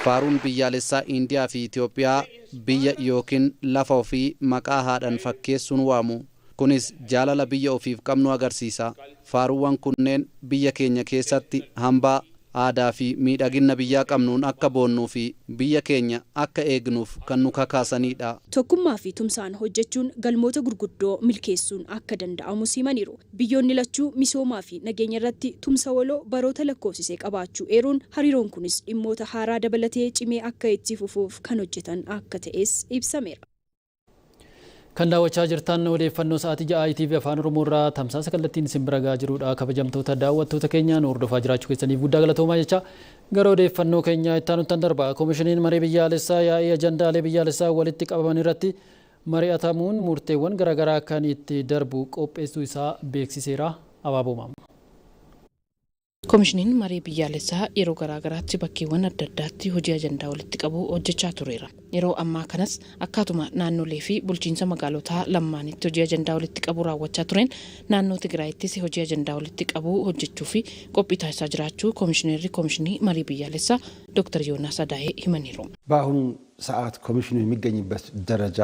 Faaruun biyyaalessaa Indiyaa fi Itoophiyaa biyya yookiin lafa ofii maqaa haadhaan fakkeessuun waamu. Kunis jaalala biyya ofiif qabnu agarsiisa. Faaruuwwan kunneen biyya keenya keessatti hambaa aadaa fi miidhagina biyyaa qabnuun akka boonnuu fi biyya keenya akka eegnuuf kan nu kakaasanidha. Tokkummaa fi tumsaan hojjechuun galmoota gurguddoo milkeessuun akka danda'amu simaniiru. Biyyoonni lachuu misoomaa fi nageenya irratti tumsa waloo baroota lakkoofsisee qabaachuu eeruun hariiroon kunis dhimmoota haaraa dabalatee cimee akka itti fufuuf kan hojjetan akka ta'es ibsameera. Kan daawwachaa jirtan odeeffannoo sa'aatii 6 ITV Afaan Oromoo irraa tamsaasa kallattiin isin bira gahaa jirudha. Kabajamtoota daawwattoota keenyaan hordofaa jiraachuu keessaniif guddaa galatoomaa jecha gara odeeffannoo keenyaa itti aanutti darba. Koomishiniin maree biyyaalessaa yaa'ii ajandaalee biyyaalessaa walitti qabaman irratti mari'atamuun murteewwan garaagaraa kan itti darbu qopheessuu isaa beeksiseera. Abaaboomaam. Koomishiniin maree biyyaalessaa yeroo garaagaraatti bakkeewwan adda addaatti hojii ajandaa walitti qabuu hojjechaa tureera. Yeroo ammaa kanas akkaatuma naannolee fi bulchiinsa magaalotaa lamaanitti hojii ajandaa walitti qabuu raawwachaa tureen naannoo Tigraayittis hojii ajandaa walitti qabuu hojjechuu fi qophii taasisaa jiraachuu koomishinii marii biyyaalessaa Dr. Yoonaas Adaayee himaniiru. በአሁኑ ሰዓት ኮሚሽኑ የሚገኝበት ደረጃ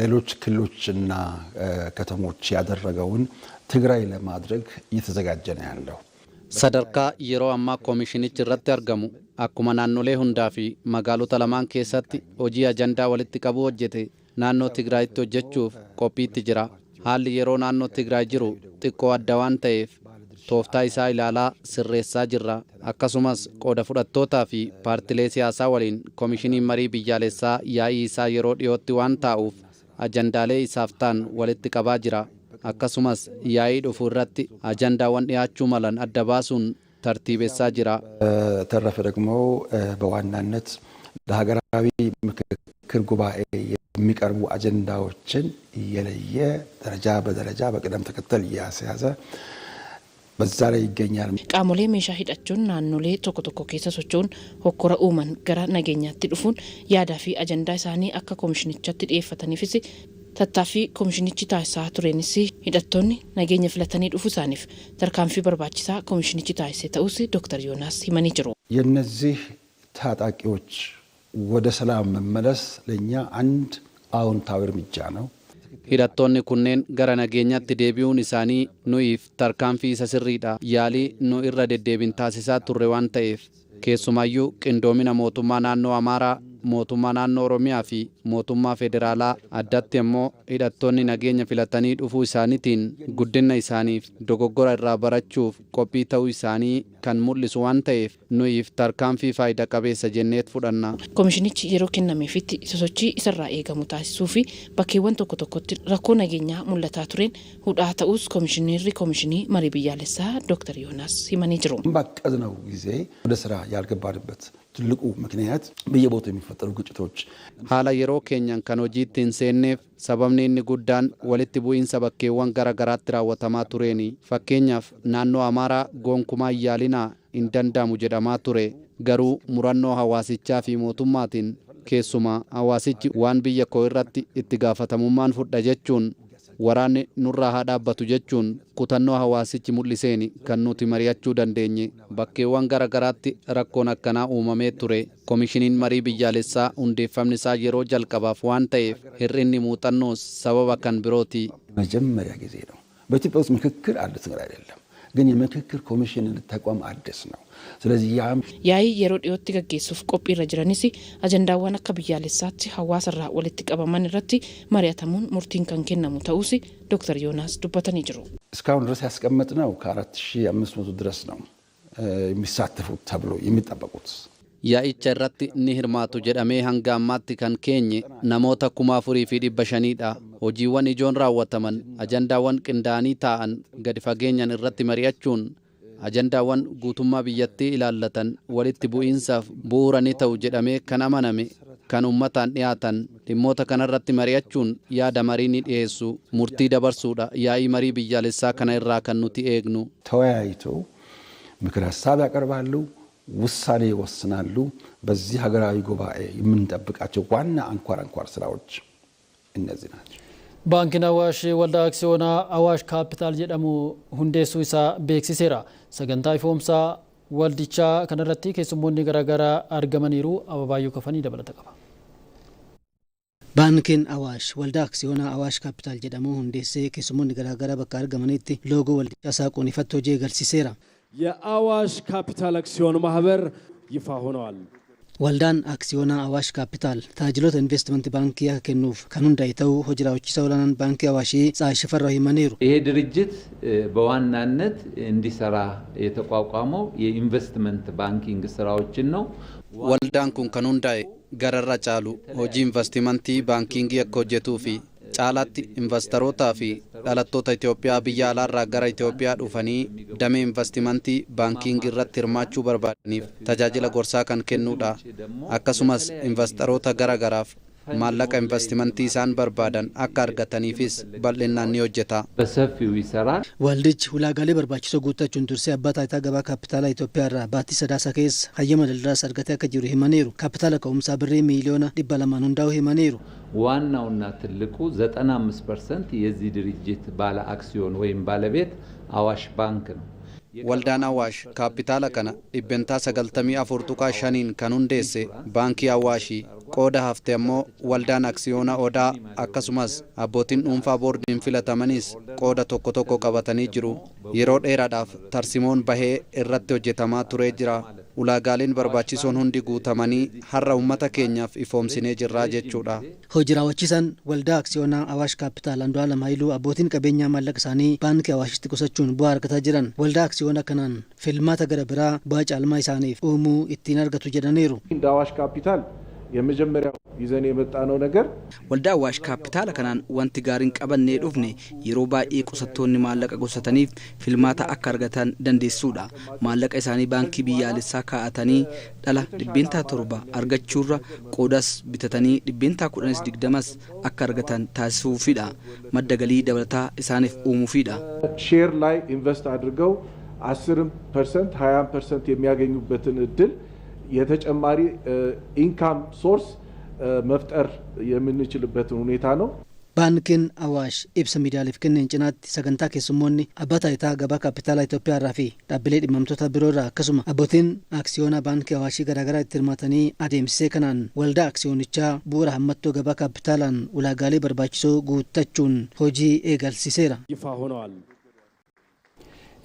ሌሎች ክልሎችና ከተሞች ያደረገውን ትግራይ ለማድረግ እየተዘጋጀ ነው ያለው። ሰደርካ የሮ አማ ኮሚሽኒች irratti argamu akkuma naannolee hundaa fi magaalota lamaan keessatti hojii ajandaa walitti qabu hojjete naannoo Tigraayitti hojjechuuf qophiitti jira. Haalli yeroo naannoo Tigraay jiru xiqqoo adda waan ta'eef tooftaa isaa ilaalaa sirreessaa jirra. Akkasumas qooda fudhattootaa fi paartilee siyaasaa waliin komishiniin marii biyyaalessaa yaa'ii isaa yeroo dhiyootti waan taa'uuf ajandaalee isaaf ta'an walitti qabaa jira. akkasumas yaa'ii dhufu irratti ajandaawwan dhiyaachuu malan adda baasuun tartiibessaa jira. ተረፈ ደግሞ በዋናነት ለሀገራዊ ምክክር ጉባኤ የሚቀርቡ አጀንዳዎችን እየለየ ደረጃ በደረጃ በቅደም ተከተል እያስያዘ በዛ ላይ ይገኛል። qaamolee meeshaa hidhachuun naannolee tokko tokko keessa socho'uun hokkora uuman gara nageenyaatti dhufuun yaadaa fi ajandaa isaanii akka komishinichaatti dhiyeeffataniifis tattaaffii komishinichi taasisaa turenis hidhattoonni nageenya filatanii dhufu isaaniif tarkaanfii barbaachisaa komishinichi taasise ta'us Dr. Yoonaas himanii jiru. የነዚህ ታጣቂዎች ወደ ሰላም መመለስ ለኛ አንድ አዎንታዊ እርምጃ ነው። hidhattoonni kunneen gara nageenyaatti deebi'uun isaanii nuyiif tarkaanfii isa sirriidha. Yaalii nu irra deddeebiin taasisaa turre waan ta'eef keessumayyuu qindoomina mootummaa naannoo Amaaraa, mootummaa naannoo Oromiyaa fi mootummaa federaalaa addatti immoo hidhattoonni nageenya filatanii dhufuu isaaniitiin guddina isaaniif dogoggora irraa barachuuf qophii ta'uu isaanii kan mul'isu waan ta'eef nuyiif tarkaanfii faayidaa qabeessa jenneet fudhanna. Komishinichi yeroo kennameefitti sosochii isarraa eegamu taasisuu fi bakkeewwan tokko tokkotti rakkoo nageenyaa mul'ataa tureen hudhaa ta'us komishinii marii biyyaalessaa Dr. Yoonaas himanii jiru. ባቀድነው ጊዜ ወደ ስራ ያልገባንበት ትልቁ ምክንያት በየቦታው የሚፈጠሩ ግጭቶች haala yeroo keenyan kan hojiitti hin seenneef sababni inni guddaan walitti bu'iinsa bakkeewwan garagaraatti raawwatamaa tureeni. Fakkeenyaaf naannoo Amaaraa gonkumaa yaalinaa hin danda'amu jedhamaa ture. Garuu murannoo hawaasichaa fi mootummaatiin keessumaa hawaasichi waan biyya koo irratti itti gaafatamummaan fudha jechuun waraanni nurraa haa dhaabbatu jechuun kutannoo hawaasichi mul'iseeni kan nuti mari'achuu dandeenye. Bakkeewwan garagaraatti rakkoon akkanaa uumamee ture. Komishiniin marii biyyaalessaa hundeeffamni isaa yeroo jalqabaaf waan ta'eef hir'inni muuxannoos sababa kan birooti. መጀመሪያ ጊዜ ነው። በኢትዮጵያ ውስጥ ምክክር አዲስ ነገር አይደለም፣ ግን የምክክር ኮሚሽን ተቋም አዲስ ነው። ስለዚህ yaa'ii yeroo dhiyootti gaggeessuuf qophiirra jiranis ajandaawwan akka biyyaalessaatti hawaasarraa walitti qabaman irratti mari'atamuun murtiin kan kennamu ta'us Dr. Yoonaas dubbatanii jiru. እስካሁን ድረስ ያስቀመጥነው ከ4500 ድረስ ነው የሚሳተፉት ተብሎ የሚጠበቁት። Yaa'icha irratti ni hirmaatu jedhamee hanga ammaatti kan keenye namoota 4,500dha. Hojiiwwan ijoon raawwataman ajandaawwan qindaa'anii taa'an gadi fageenyan irratti mari'achuun ajandaawwan guutummaa biyyattii ilaallatan walitti bu'iinsaaf bu'uura ni ta'u jedhamee kan amaname kan ummataan dhiyaatan dhimmoota kanarratti mari'achuun yaada marii ni dhiyeessu murtii dabarsuudha. Yaa'ii marii biyyaalessaa kana irraa kan nuti eegnu. ተወያይተው ምክር ሀሳብ ያቀርባሉ፣ ውሳኔ ይወስናሉ። በዚህ ሀገራዊ ጉባኤ የምንጠብቃቸው ዋና አንኳር ስራዎች እነዚህ ናቸው። ባንኪን አዋሽ ወልዳ አክሲዮና አዋሽ ካፒታል jedhamu hundeessuu isaa beeksiseera. Sagantaa ifoomsaa waldichaa kanarratti keessummoonni garaagaraa argamaniiru. Ababaayyoo Kafanii dabalata qaba. Baankiin Awaash waldaa aksiyoonaa Awaash kaapitaal jedhamu hundeessee keessummoonni garaagaraa bakka argamanitti loogoo waldichaa saaquun ifatti hojii agarsiiseera. የአዋሽ ካፒታል አክሲዮን ማህበር ይፋ ሆነዋል። ወልዳን አክሲዮና አዋሽ ካፒታል ታጅሎት ኢንቨስትመንት ባንክ ያከኑፍ ከኑን ዳይተው ሆጅራዎች ሰውላን ባንክ አዋሽ ጻይ ሽፈራው ይመኔሩ ይሄ ድርጅት በዋናነት እንዲሰራ የተቋቋመው የኢንቨስትመንት ባንኪንግ ስራዎችን ነው። ወልዳን ኩን ከኑን ዳይ ገረራ ጫሉ ሆጂ ኢንቨስትመንት ባንኪንግ ያኮጀቱፊ caalaatti investorotaa fi dhalattoota Itoophiyaa biyya alaarraa gara Itoophiyaa dhufanii damee investimentii baankiingii irratti hirmaachuu barbaadaniif tajaajila gorsaa kan kennuudha. Akkasumas investoroota garagaraaf maallaqa investimentii isaan barbaadan akka argataniifis bal'inaan ni hojjeta. በሰፊው ይሰራል። ወልድች ውላጋሌ በርባችሶ ጉታቹን ቱርሴ አባታ ገባ ካፒታላ ኢትዮጵያ ራ ባቲ ሰዳሳ ኬስ ሀየመ ደልዳስ አርገታ ከጅሩ ሂመኔሩ ካፒታላ ከኡምሳ ብሬ ሚሊዮና ዲባላማን ሁንዳው ሂመኔሩ ዋናውና ትልቁ 95% የዚህ ድርጅት ባለ አክሲዮን ወይም ባለቤት አዋሽ ባንክ ነው። waldaan Awaash kaapitaala kana dhibbentaa 94.5 kan hundeesse baankii Awaashii qooda hafte ammoo waldaan aksiyoona Odaa akkasumas abbootiin dhuunfaa boordiin filatamanis qooda tokko tokko qabatanii jiru. Yeroo dheeraadhaaf tarsimoon bahee irratti hojjetamaa turee jira. Ulaagaaleen barbaachisoon hundi guutamanii har'a uummata keenyaaf ifoomsinee jirraa jechuudha. Hojii raawwachiisan waldaa aksiyoonaa Awaash kaapitaal Andu'aalam Haayiluu abbootiin qabeenyaa maallaqa isaanii baankii Awaashitti qusachuun bu'aa argataa jiran waldaa aksiyoona kanaan filmaata gara biraa bu'aa caalmaa isaaniif uumuu ittiin argatu jedhaniiru. Awaash kaapitaal የመጀመሪያው ይዘን የመጣነው ነገር ወልዳ አዋሽ ካፒታል ከናን ወንቲ ጋሪን ቀበኔ ዱፍኔ የሮ ባኢ ቁሰቶኒ ማለቀ ጎሰተኒፍ ፊልማታ አካርገታን ደንዴሱዳ ማለቀ ኢሳኒ ባንኪ ቢያልሳ ካአተኒ ዳላ ዲቤንታ ቶርባ አርገቹራ ቆዳስ ቢተተኒ ዲቤንታ ኩዳንስ ዲግደማስ አካርገታን ታሱፊዳ መደገሊ ደብለታ ኢሳኒፍ ኡሙፊዳ ሼር ላይ ኢንቨስት አድርገው 10% 20% የሚያገኙበትን እድል የተጨማሪ ኢንካም ሶርስ መፍጠር የምንችልበትን ሁኔታ ነው። ባንክን አዋሽ ኢብስ ሚዲያሊፍ ከነን ጭናት ሰገንታ ከስሞኒ አባታይታ ገባ ካፒታል ኢትዮጵያ ራፊ ዳብሌ ዲማምቶታ ቢሮራ ከሱማ አቦቲን አክሲዮና ባንክ አዋሽ ገራገራ ትርማተኒ አዴምሴ ከናን ወልዳ አክሲዮንቻ ቡራ ሐመቶ ገባ ካፒታላን ውላጋሌ በርባችሶ ጉተቹን ሆጂ ኤገልሲሴራ ይፋ ሆነዋል።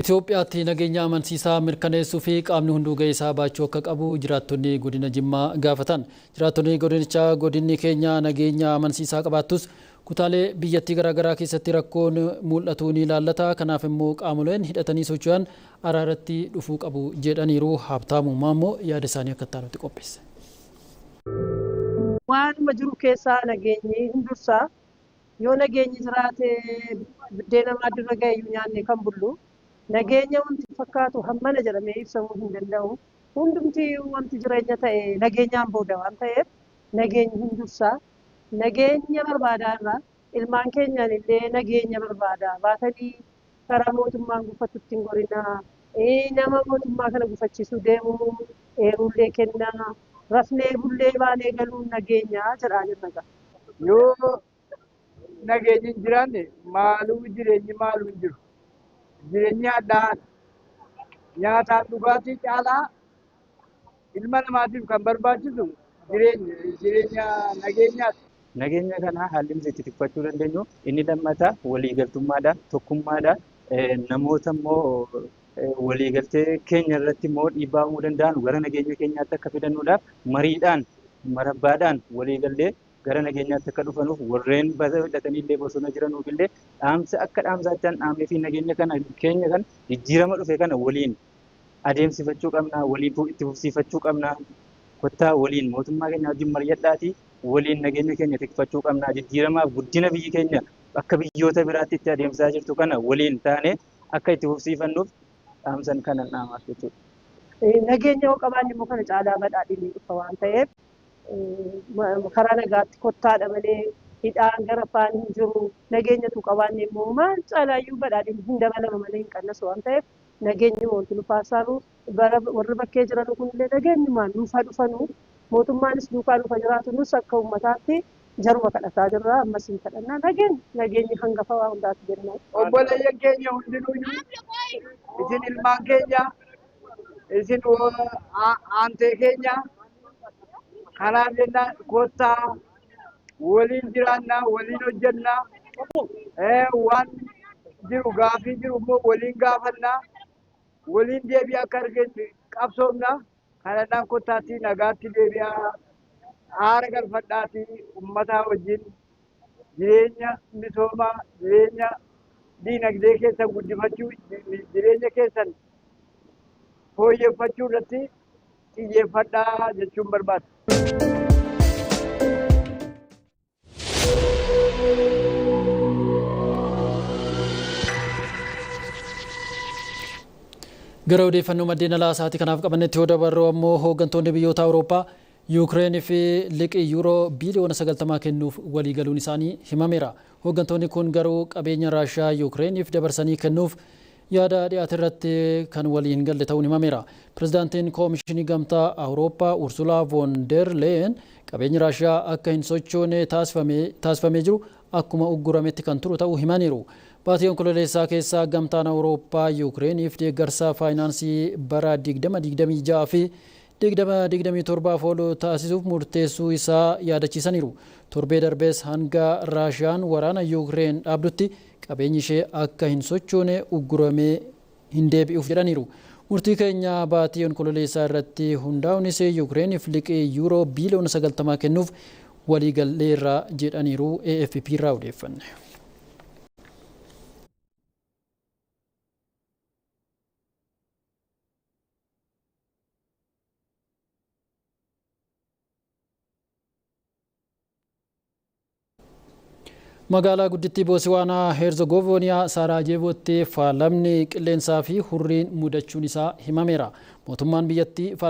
Itoophiyaatti nageenya amansiisaa mirkaneessuu fi qaamni hunduu ga'ee isaa baachuu akka qabu jiraattonni godina Jimmaa gaafatan. Jiraattonni godinichaa godinni keenya nageenya amansiisaa qabaattus kutaalee biyyattii garaagaraa keessatti rakkoon mul'atu ni ilaallata. Kanaaf immoo qaamoleen hidhatanii socho'an araaratti dhufuu qabu jedhaniiru. Habtaamu Maammoo yaada isaanii akka ta'anitti qopheesse. Waanuma jiru keessaa nageenyi hundursaa yoo nageenyi jiraate buddeena maaddurra ga'eeyyuu nyaanne kan bullu. Nageenya wanti fakkaatu hammana jedhamee ibsamuu hin danda'u. Hundumti wanti jireenya ta'e nageenyaan booda waan ta'eef nageenyi hundursaa nageenya barbaadaa ilmaan keenyaan illee nageenya barbaada. Baatanii karaa mootummaan gufatutti hin gorinaa. Nama mootummaa kana gufachiisuu deemuu eerullee kennaa. Rafnee bullee baanee galuun nageenyaa jedhaa jirra. Yoo nageenyi hin jiraanne maaluu jireenyi maaluu hin jiru. Jireenya addaa nyaataan dhugaatii caalaa ilma namaatiif kan barbaachisu jireenya nageenyaati. Nageenya kana haalli itti tikfachuu dandeenyu inni lammataa waliigaltummaadhaan tokkummaadhaan namoota immoo waliigaltee keenya irratti immoo dhiibbaa uumuu danda'an gara nageenya keenyaatti akka fidannuudhaaf mariidhaan marabbaadhaan waliigallee gara nageenyaatti akka dhufanuuf warreen hidhatanii illee bosona jiranuuf illee dhaamsa akka dhaamsaachaan dhaamnee fi nageenya kana keenya kan jijjiirama dhufe kana waliin adeemsifachuu qabna, waliin itti fufsiifachuu qabna. Kottaa waliin mootummaa keenya wajjin mari'adhaatii waliin nageenya keenya tikfachuu qabna. Jijjiiramaaf guddina biyyi keenya akka biyyoota biraatti itti adeemsaa jirtu kana waliin taane akka itti fufsiifannuuf dhaamsan kanan dhaamaaf jechuudha. Nageenya yoo qabaanne immoo kana caalaa badhaadhinni dhufa waan ta'eef karaa nagaatti kottaadha malee hidhaan gara afaan hin jiru. Nageenyatu qabaanne immoo maal caalaayyuu badhaadhinni hin dabalama malee hin qannasu waan ta'eef nageenyi wanti nufaasaanu warri bakkee jiran kunillee nageenyumaan nuufaa dhufanu mootummaanis duukaa dhufa jiraatu nus akka uummataatti jaruma kadhataa jirra ammas hin kadhannaa nageenyi hangafa waa hundaati jenna. Obboleeyyan keenya hundinuuyyuu isin ilmaan keenya isin aantee keenya kanaaf jenna kottaa waliin jiraannaa waliin hojjannaa waan jiru gaafii jiru immoo waliin gaafannaa waliin deebi'aa akka argetti qabsoomna kanadhaan kottaatti nagaatti deebi'aa aara galfadhaati uummataa wajjin jireenya misoomaa jireenya diinagdee keessan guddifachuu jireenya keessan fooyyeffachuu irratti xiyyeeffadhaa jechuun barbaada. Gara odeeffannoo maddeen alaa isaatii kanaaf qabannetti yoo dabarru ammoo hooggantoonni biyyoota Awurooppaa Yuukireenii fi liqii yuuroo biiliyoona 90 kennuuf waliigaluun isaanii himameera. Hooggantoonni kun garuu qabeenya Raashiyaa Yuukireeniif dabarsanii kennuuf yaada dhiyaate irratti kan waliin galle ta'uun himameera. Pirezidaantiin Koomishinii Gamtaa Awurooppaa Ursula von der Leyen qabeenyi Raashiyaa akka hin sochoone taasifamee jiru akkuma uggurametti kan turu ta'uu himaniiru. Baatii onkololeessaa keessaa gamtaan Awurooppaa Yukireeniif deeggarsa faayinaansii bara 2026 fi 2027 oolu taasisuuf murteessuu isaa yaadachiisaniiru. Torbee darbees hanga Raashiyaan waraana Yukireen dhaabdutti qabeenyi ishee akka hin sochoone ugguramee hin deebi'uuf jedhaniiru. Murtii keenya baatii onkololeessaa irratti hundaa'uunis Yukireeniif liqii yuuroo biiliyoona 90 kennuuf waliigalleerra jedhaniiru AFP irraa odeeffanne. Magaalaa guddittii Boosiwaanaa Herzegoviniyaa Saaraajeevootti faalamni qilleensaa fi hurriin mudachuun isaa himameera. Mootummaan biyyattii